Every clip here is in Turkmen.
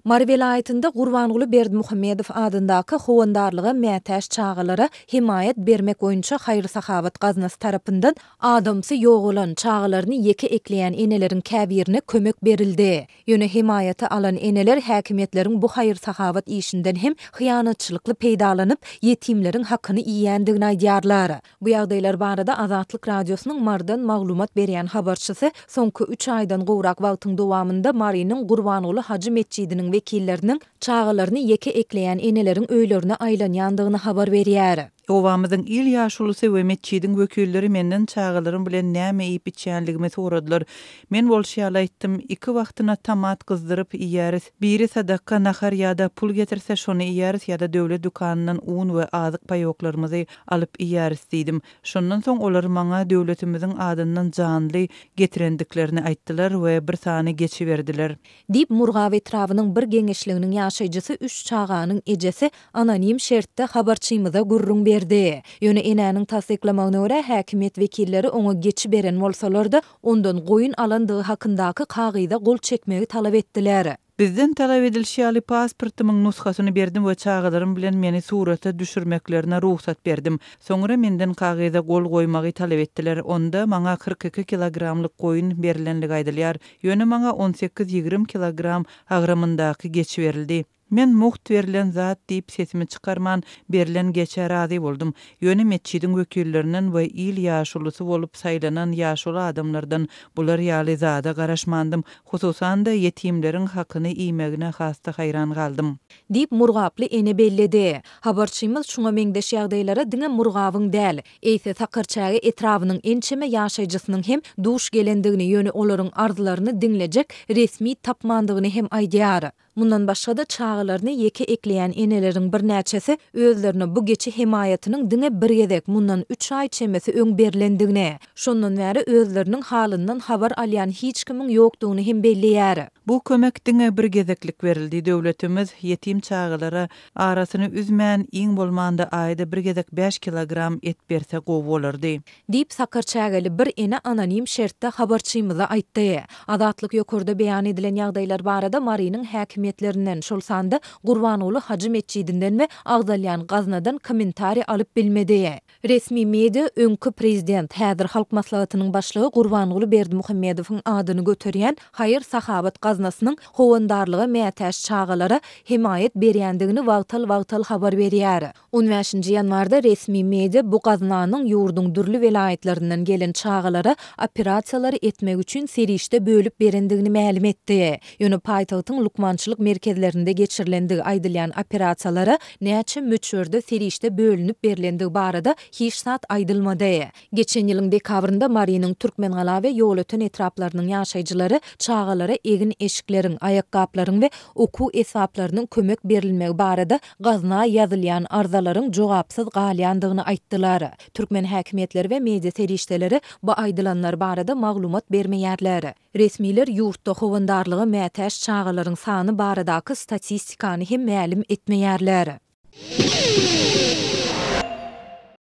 Mary vilayetinde Gurbanguly Berdimuhammedow adyndaky howandarlyga mätäş çağalara himayet bermek boýunça haýry-sahabat gaznasy tarapyndan adamsy ýok bolan çağalaryny ýeke ekleýän eneleriň käbirine kömek berildi. Ýöne himayete alan eneler häkimetleriň bu haýry-sahabat işinden hem hyýanatçylykly peýdalanyp ýetimleriň hakyny iýýändigini aýdýarlar. Bu ýagdaýlar barada Azatlyk radiosynyň Mardan maglumat berýän habarçysy soňky 3 aýdan gowrak wagtyň dowamında Marynyň Gurbanguly Hajy mesçidiniň wekilleriniň çağalaryny ýeke ekleýän eneleriň öýlerine aýlanýandygyny habar berýär. Owamyzyň il ýaşulysy we mesçidiň wekilleri menden çağalarym bilen näme iýip içýänligimi soradylar. Men bolşýala aýtdym, 2 wagtyna tamat kızdyryp iýäris. Biri sadaka nahar ýa-da pul getirse şonu iýäris ýa-da döwlet dukanynyň un we azyk paýoklarymyzy alyp iýäris diýdim. Şondan soň olar maňa döwletimiziň adyndan janly getirendiklerini aýtdylar we bir sany geçiberdiler. Dip Murgaw etrawynyň bir geňeşliginiň ýaşaýjysy 3 çağanyň ejesi anonim şertde habarçymyza gurrun berdi. Ýöne enäniň tasdiklamagyna görä häkimet wekilleri oňa geçi beren bolsalar-da ondan goýun alandygy hakyndaky kagyda gol çekmegi talap etdiler. Bizden talap edilşýäli pasportymyň nushasyny berdim we çağalarym bilen meni surata düşürmeklerine ruhsat berdim. Soňra menden kagyda gol goýmagy talap etdiler. Onda maňa 42 kilogramlyk goýun berilenligi aýdylýar. Ýöne maňa 18-20 kilogram agramyndaky geçi berildi. Men muht verilen zat diýip sesimi çykarman berilen geçe razy boldum. Ýöne mesçidiň wekilleriniň we il ýaşulysy bolup saýlanan ýaşuly adamlardan bular ýaly zada garaşmandym. Hususan da ýetimleriň hakyny iýmegine hasta haýran galdym. Dip Murgaply ene belledi. Habarçymyz şuňa meňdeş ýagdaýlara diňe Murgawyň däl, eýse Sakarçagy etrawynyň ençeme ýaşaýjysynyň hem duş gelendigini ýöne olaryň arzularyny diňlejek resmi tapmandygyny hem aýdýar. Mundan başga da çağalaryny ýeke ekleýän eneleriň bir näçesi özlerini bu geçi himayetiniň diňe bir gezek mundan 3 aý çemesi öň berilendigine, şondan bäri özleriniň halyndan habar alýan hiç kimiň ýokdugyny hem belliýär. Bu kömek diňe bir gezeklik berildi. Döwletimiz ýetim çağalara arasyny üzmän iň bolmanda aýda bir gezek 5 kilogram et berse gowy bolardy. Dip Sakarçagyly bir ene anonim şertde habarçymyza aýtdy. Azatlyk ýokurda beýan edilen ýagdaýlar barada Marynyň häkimetlerinden şol sanda Gurbanguly Hajy mesçidinden we Agdalýan gaznadan kommentari alyp bilmedi. Resmi media öňkü prezident häzir halk maslahatynyň başlygy Gurbanguly Berdimuhammedowyň adyny göterýän haýyr-sahabat gaznasynyň howandarlyga mätäş çağalara himayet berýändigini wagtal habar berýär. 15-nji ýanwarda resmi media bu gaznanyň ýurduň dürli welaýetlerinden gelen çağalara operasiýalary etmek üçin serişde bölüp berendigini ma'lum etdi. Ýöne paýtagtyň lukmançylyk merkezlerinde geçirilendigi aýdylýan operasiýalara näçe möçörde serişde bölünip berilendigi barada hiç zat aýdylmady. Geçen ýylyň dekabrynda Marynyň Türkmengaly we ýol öten etraplarynyň ýaşaýjylary çağalara egin eşiklerin, aýakgaplaryň we oku esaplarynyň kömek berilmegi barada gazna ýazylýan arzalaryň jogapsyz galýandygyny aýtdylar. Türkmen häkimetleri we media serişdeleri bu aýdylanlar barada maglumat bermeýärler. Resmiler ýurtda howandarlygy mätäş çağalaryň sany baradaky statistikany hem ma'lum etmeýärler.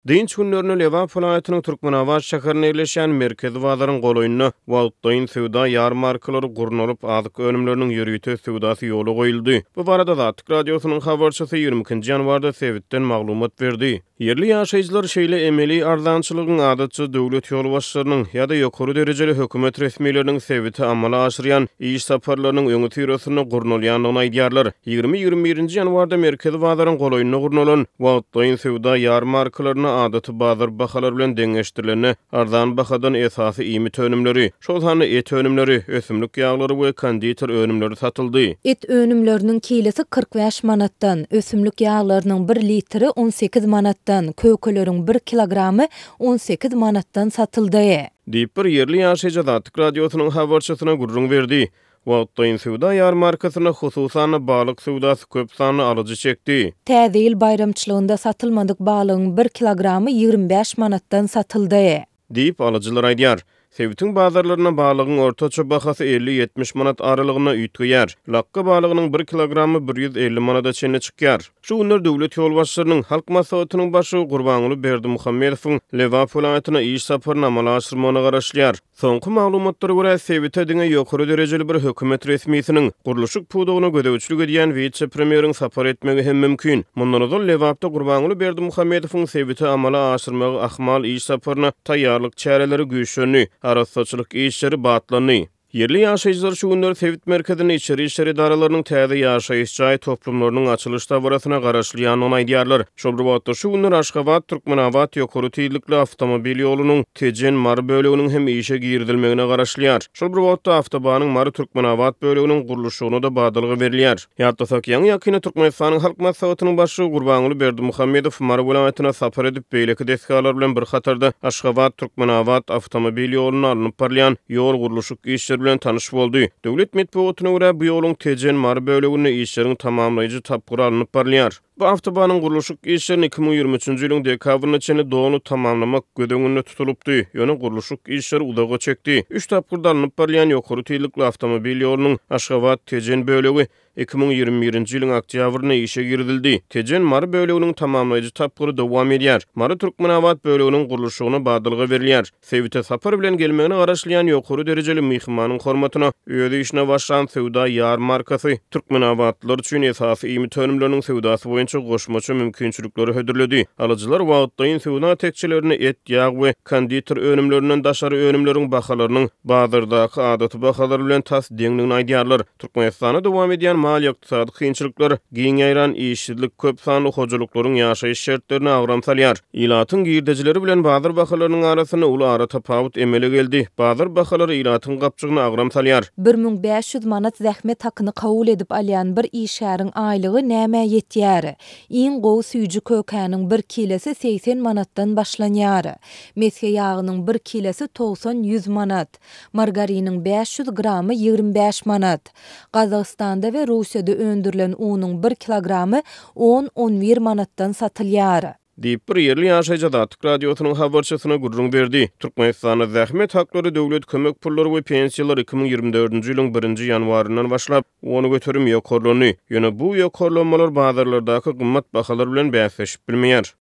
Dinç günlerine Lewap vilayatynyň Türkmenabad şäherine ýerleşen merkezi bazaryň goloýunyna wagtdaýyn sowda ýarmarkalary gurnulyp azyk önümleriniň ýürüýte sowdasy ýoly goýuldy. Bu barada Azatlyk radiosynyň habarçysy 20-nji ýanwarda Sewitden maglumat berdi. Yerli ýaşaýjylar şeýle emeli arzançylygyň adatçy döwlet ýol başçylarynyň ýa-da ýokary derejeli hökümet resmiýetleriniň Sewiti amala aşyrýan iş saparlarynyň öňe türesyni gurnulýandygyny aýdýarlar. 20-21-nji ýanwarda merkezi bazaryň goloýunyna gurnulan wagtdaýyn sowda ýarmarkalaryny adaty bazar bahalar bilen deňeşdirileni arzan bahadan esasy iýmit önümleri, şol hany et önümleri, ösümlik ýaglary we konditor önümleri satyldy. Et önümleriniň kilesi 45 manatdan, ösümlik ýaglarynyň 1 litri 18 manatdan, kökeleriň 1 kilogramy 18 manatdan satyldy. Diýip bir yerli ýaşaýjy Azatlyk radiosynyň habarçysyna gurrun berdi. Wagtdaýyn sowda ýarmarkasyna hususan balyk sowdasy köp sany alyjy çekdi. Täze ýyl bayramçylygynda satylmadyk balygyň 1 kilogramy 25 manatdan satyldy. Diýip alyjylar aýdýar. Sewitin bazarlaryna balygyň ortaça bahasy 50-70 manat aralygyna üýtgeýär. Lakka balygynyň 1 kilogramy 150 manata çenli çykýar. Şu günler döwlet ýol başçylarynyň halk maslahatynyň başy Gurbanuly Berdimuhammedowyň Lewap polaýatyna iş saparyna amala aşyrmagyna garaşlýar. Soňky maglumatlary görä Sewite diňe ýokary derejeli bir hökümet resmiýetiniň guruluşyk pudugyna gödäwçilik edýän vice-premieriň sapar etmegi hem mümkin. Mundan öňe Lewapda Gurbanuly Berdimuhammedowyň Sewite amala aşyrmagy ahmal iş saparyna taýýarlyk çäreleri güýçlenýär. Arasatçılık işleri batlanı. Yerli ýaşaýjylar şu günler Sewit merkezine içeri işler idaralarının täze ýaşaýyş jaý toplumlarynyň açylış tabarasyna garaşlýanyny aýdýarlar. Şol wagtda şu günler Aşgabat Türkmenawat ýokary tiýlikli awtomobil ýolunyň Tejen Mary böleginiň hem işe girdilmegine garaşlýar. Şol wagtda awtobanyň Mary Türkmenawat böleginiň guruluşyna da badalgy berilýär. Ýatdasak ýa-ni ýakyny Türkmenistanyň halk maslahatynyň başy Gurbanuly Berdimuhammedow Mary welaýatyna sapar edip beýleki desgalar bilen bir hatarda Aşgabat Türkmenawat awtomobil ýoluny alınıp barýan ýol guruluşyk işler bilen tanış boldy. Döwlet medeniýetine görä bu ýoluň Tejen Mary bölegine işleriň tamamlaýjy tapgyry alınıp barýar. Bu awtobanyň guruluşyk işlerini 2023-nji ýylyň dekabryna çenli dogany tamamlamak gödeginde tutulupdy. Ýöne guruluşyk işleri udaga çekdi. 3 tapgyrda alınıp barýan ýokary tiýlikli awtomobil ýolunyň Aşgabat Tejen bölegi 2021-nji ýylyň oktýabryna işe girdildi. Tejen Mary böleginiň tamamlaýjy tapgyry dowam edýär. Mary Türkmenawat böleginiň guruluşyna badalgy berilýär. Sewite sapar bilen gelmegine garaşlýan ýokary derejeli myhmanyň hormatyna öýde işine başlan Sewda ýarmarkasy Türkmenawatlylar üçin esasy iýmit önümleriniň sewdasy boýunça goşmaça mümkinçilikleri hödürledi. Alyjylar wagtdaýyn sewda tekçilerini et, ýağ we konditor önümlerinden daşary önümleriň bahalarynyň bazardaky adaty bahalary bilen tas deňligini aýdýarlar. Türkmenistana dowam edýän mal ýoktusady kynçylyklar, giň ýaýran işçilik köp sanly hojalyklaryň ýaşaýyş şertlerini agram salýar. Ilatyň girdejileri bilen bazar bahalarynyň arasyna uly ara tapawut emele geldi. Bazar bahalary ilatyň gapçygyny agram salýar. 1500 manat zähmet hakyny kabul edip alýan bir işäriň aýlygy näme ýetýär? Iň gowy süýji kökäniň 1 kilesi 80 manatdan başlanýar. Mesge ýagynyň 1 kilesi 90-100 manat. Margariniň 500 gramy 25 manat. Gazagystanda we Russiýada öndürilen unyň 1 kilogramy 10-11 manatdan satylýar. Diýip bir yerli ýaşaýjy Datyk radiosynyň habarçysyna gurrun berdi. Türkmenistana zähmet haklary döwlet kömek pullary we pensiýalar 2024-nji ýylyň 1-nji ýanwaryndan başlap onu götürüm ýokarlany. Ýöne bu ýokarlanmalar bazarlardaky gymmat bahalar bilen bäsleşip bilmeýär.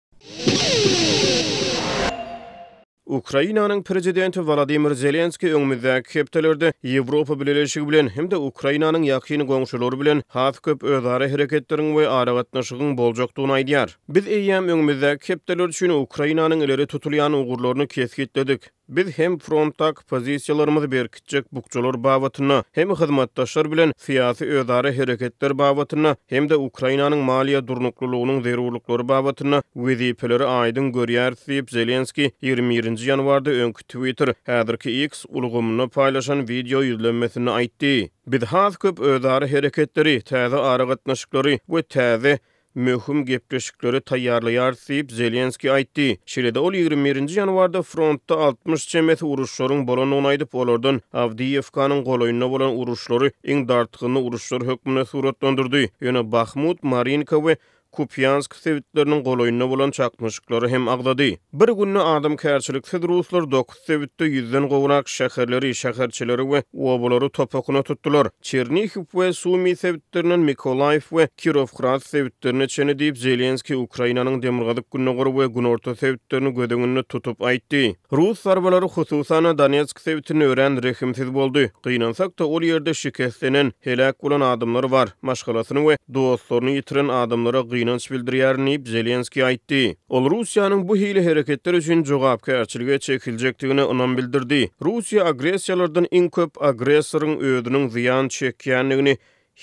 Ukrainanyň prezidenti Volodymyr Zelenski öňümüzdäki hepdelerde Ýewropa Birleşigi bilen hem de Ukrainanyň ýakyny goňşulary bilen has köp özara hereketleriň we aragatnaşygyň boljakdygyny aýdýar. Biz eýýäm öňümüzdäki hepdeler üçin Ukrainanyň ileri tutulýan ugurlaryny kesgitledik. Biz hem frontdak pozisiýalarymyzy berkitjek bukçalar babatyna, hem hyzmatdaşlar bilen syýasy özara hereketler babatyna, hem de Ukrainanyň maliýe durnuklulygynyň zerurlyklary babatyna wezipeleri aýdyn görýär diýip Zelenski 21-nji ýanwarda öňkü Twitter häzirki X ulgamyna paýlaşan video ýüzlenmesini aýtdy. Biz has köp özara hereketleri, täze aragatnaşyklary we täze möhüm gepleşikleri taýýarlaýar diýip Zelenski aýtdy. Şeýle ol 21-nji ýanwarda frontda 60 jemeti uruşlaryň bolanyny aýdyp olardan Avdiýewkanyň golaýyna bolan uruşlary iň dartgyny uruşlar hökmüne suratlandyrdy. Ýöne Bahmut, Marinka we Kupyansk sewitleriniň golaýyna bolan çakmışyklary hem agdady. Bir günni adam kärçiliksiz ruslar 9 sewitde 100den gowrak şäherleri, şäherçileri we obalary topakyna tutdular. Chernihiv we Sumy sewitleriniň Mikolaýew we Kirovgrad sewitlerine çeni diýip Zelenski Ukrainanyň demirgazyk günnegory we günorta sewitlerini gödeginde tutup aýtdy. Rus zarbalary hususan Donetsk sewitini ören rehimsiz boldy. Gynansak da ol ýerde şikeslenen, helak bolan adamlar bar. Maşgalasyny we dostlaryny ýitiren adamlara gynanç bildirýärni Zelenski aýtdy. Ol Russiýanyň bu hile hereketler üçin jogapkärçiligi çekiljekdigine ynam bildirdi. Russiýa agresiýalardan iň köp agresoryň ödüniň ziýan çekýänligini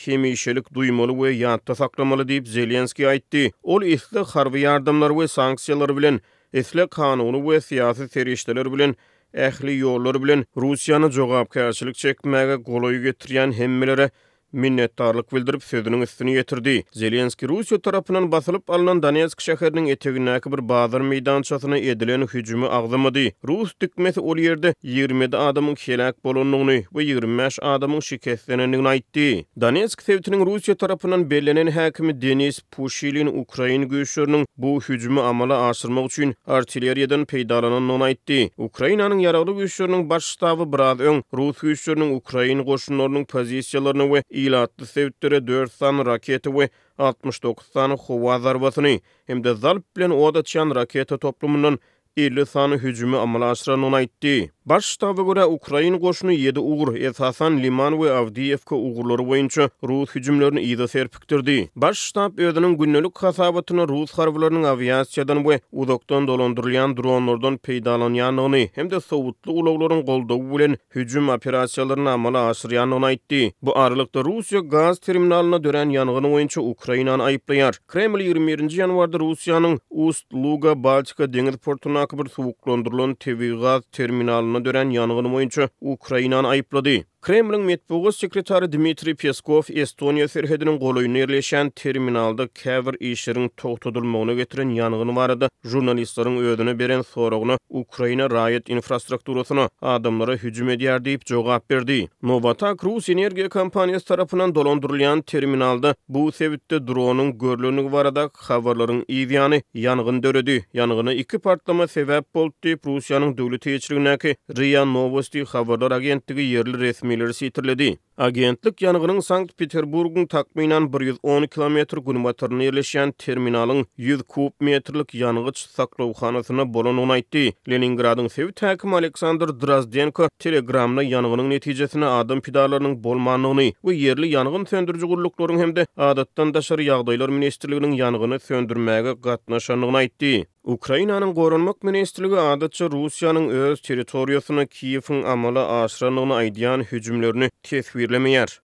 hemişelik duýmaly we ýatda saklamaly diýip Zelenski aýtdy. Ol isle harby ýardamlar we sanksiýalar bilen, isle kanuny we syýasy serişdeler bilen, ähli ýollar bilen Russiýany jogapkärçilik çekmäge golaý getirýän hemmelere minnetdarlyk bildirip sözüniň üstüne ýetirdi. Zelenski Russiýa tarapyndan basylyp alynan Donetsk şäheriniň etegindäki bir bazar meýdançasyna edilen hüjümi agzamady. Rus dükmesi ol ýerde 20 adamyň helak bolanlygyny we 25 adamyň şikestlenendigini aýtdy. Donetsk sewtiniň Russiýa tarapyndan bellenen häkimi Denis Pushilin Ukraina güýçleriniň bu hüjümi amala aşyrmak üçin artilleriýadan peýdalananyny aýtdy. Ukrainanyň ýaragly güýçleriniň baş ştaby biraz öň Rus güýçleriniň Ukraina goşunlarynyň pozisiýalaryny we ilatly sewtlere 4 san raketa we 69 san howa zarbasyny hemde zalp bilen oda çan raketa toplumyndan 50 sany hüjümi amala aşyranyny aýtdy. Baş ştaba göre Ukraina goşuny 7 ugur, esasan Liman we Avdiivka ugurlary boýunça Rus hüjümlerini ýa-da serpikdirdi. Baş ştab özüniň günnelik hasabatyny Rus harbylarynyň aviasiýadan we uzakdan dolandyrylýan dronlardan peýdalanýanyny hemde sowutly ulaglaryň goldawy bilen hüjüm operasiýalaryny amala aşyrýanyny aýtdy. Bu aralykda Russiýa gaz terminalyna dören ýangyny boýunça Ukrainany aýplaýar. Kreml 21-nji ýanwarda Russiýanyň Ust-Luga Baltika deňiz portuna bir suwuklandyrylan tebii gaz terminalyny dören ýangyny boýunça Ukrainany aýplady. Kremlin metbuat sekretary Dmitri Peskov Estoniya serhediniň goloýuny ýerleşen terminalda käbir işleriň togtadylmagyna getiren ýangyny barada jurnalistlaryň ödüne beren soragyna Ukraina raýat infrastrukturasyna adamlara hüjüm edýär diýip jogap berdi. Novatak Rus energiýa kompaniýasy tarapyndan dolandyrylýan terminalda bu sebäpde dronyň görlenigi barada habarlaryň ýygyany ýangyn döredi. Ýangyna 2 partlama sebäp boldy diýip Russiýanyň döwlet ýetirligindäki RIA Novosti habarlar agentligi ýerli resmi sitirledi. Agentlik ýanygynyň Sankt-Peterburgyň takminan 110 kilometr günbatyryna ýerleşen terminalyň 100 kub metrlik ýanygyç saklawhanasyna bolanyny aýtdy. Leningradyň sewt häkimi Aleksandr Drazdenko telegramda ýanygynyň netijesine adam pidalarynyň bolmanyny we ýerli ýangyn söndürjü guruluklaryň hemde adatdan daşary ýagdaýlar ministrliginiň ýanygyny söndürmäge gatnaşanyny aýtdy. Ukrainanyň Gorunmak ministrligi adatça Russiýanyň öz territoriýasyna Kiýewiň amala aşyranyny aýdýan hüjümlerini tesbirlemeýär.